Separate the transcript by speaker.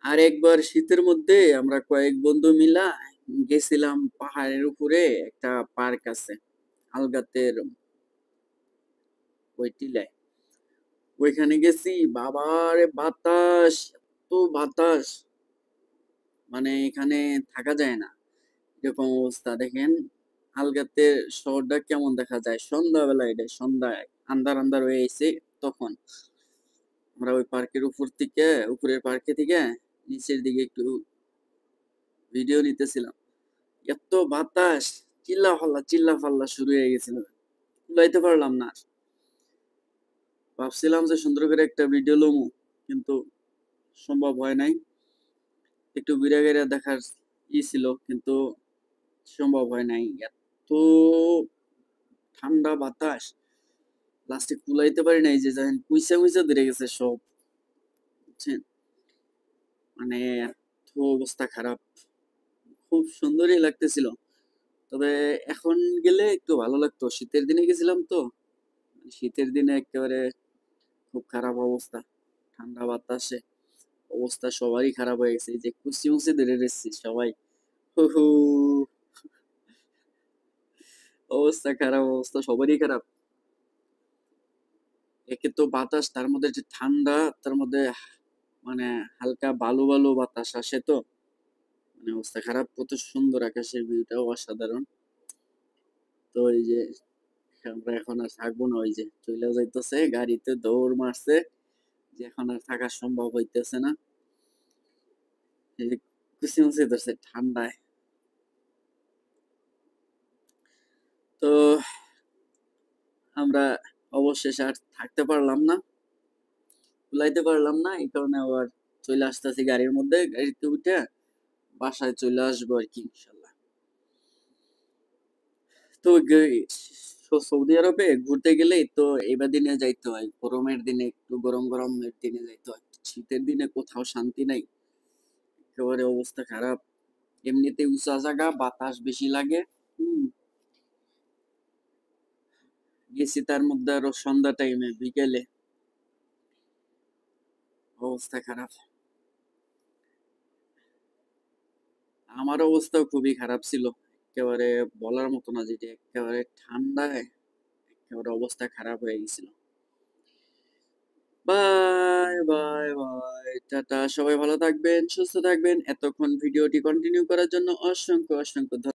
Speaker 1: আর একবার শীতের মধ্যে আমরা কয়েক বন্ধু মিলা গেছিলাম পাহাড়ের উপরে। একটা পার্ক আছে আলগাতের ওই টিলায়। ওইখানে গেছি, বাবারে বাতাস, এত বাতাস, মানে এখানে থাকা যায় না, এরকম অবস্থা। দেখেন আলগাতে শহরটা কেমন দেখা যায় সন্ধ্যাবেলা, এটা সন্ধ্যায় আন্ধার আন্ধার হয়ে এসে তখন আমরা ওই পার্কের উপর থেকে, উপরের পার্কে থেকে নিচের দিকে একটু ভিডিও নিতেছিলাম। এত বাতাস, চিল্লা ফাল্লা শুরু হয়ে গেছিল, কুলাইতে পারলাম না। ভাবছিলাম যে সুন্দর করে একটা ভিডিও লমু, কিন্তু সম্ভব হয় নাই। একটু ঘুরে ঘুরে দেখার ছিল, কিন্তু সম্ভব হয় নাই। এত ঠান্ডা বাতাস, লাস্টে কুলাইতে পারি নাই, যে যখন কুইসা কুইসা ধরে গেছে সব, বুঝছেন? মানে এত অবস্থা খারাপ। খুব সুন্দরই লাগতেছিল, তবে এখন গেলে একটু ভালো লাগতো। শীতের দিনে গেছিলাম তো, শীতের দিনে একেবারে খুব খারাপ অবস্থা, ঠান্ডা বাতাসে অবস্থা সবারই খারাপ হয়ে গেছে। এই যে কুচি মুচি ধরে রেখেছি সবাই, হু হু, অবস্থা খারাপ, অবস্থা সবারই খারাপ। একে তো বাতাস, তার মধ্যে যে ঠান্ডা, তার মধ্যে মানে হালকা বালু বালু বাতাস আসে তো, মানে অবস্থা খারাপ। কত সুন্দর আকাশের ভিউটাও অসাধারণ। তো এই যে আমরা এখন আর থাকবো না, ওই যে চলে যাইতেছে, গাড়িতে দৌড় মারছে, যে এখন আর থাকা সম্ভব হইতেছে না। এই যে কুচি মুচি ধরছে ঠান্ডায়। তো আমরা অবশেষে আর থাকতে পারলাম না, কুলাইতে পারলাম না, এই কারণে আবার চলে আসতেছি গাড়ির মধ্যে, গাড়িতে উঠে বাসায় চলে আসবো আর কি, ইনশাল্লাহ। তো সৌদি আরবে ঘুরতে গেলেই তো এবার দিনে যাইতে হয়, গরমের দিনে, একটু গরম গরমের দিনে যাইতে হয়। শীতের দিনে কোথাও শান্তি নাই, একেবারে অবস্থা খারাপ। এমনিতে উঁচা জায়গা, বাতাস বেশি লাগে। হম, গেছি তার মধ্যে আরো সন্ধ্যা টাইমে, বিকেলে, অবস্থা খারাপ। আমার অবস্থাও খুবই খারাপ ছিল, একেবারে বলার মতো না, যেটা একেবারে ঠান্ডায় একেবারে অবস্থা খারাপ হয়ে গেছিল। বাই বাই বাই, টাটা, সবাই ভালো থাকবেন, সুস্থ থাকবেন। এতক্ষণ ভিডিওটি কন্টিনিউ করার জন্য অসংখ্য অসংখ্য ধন্যবাদ।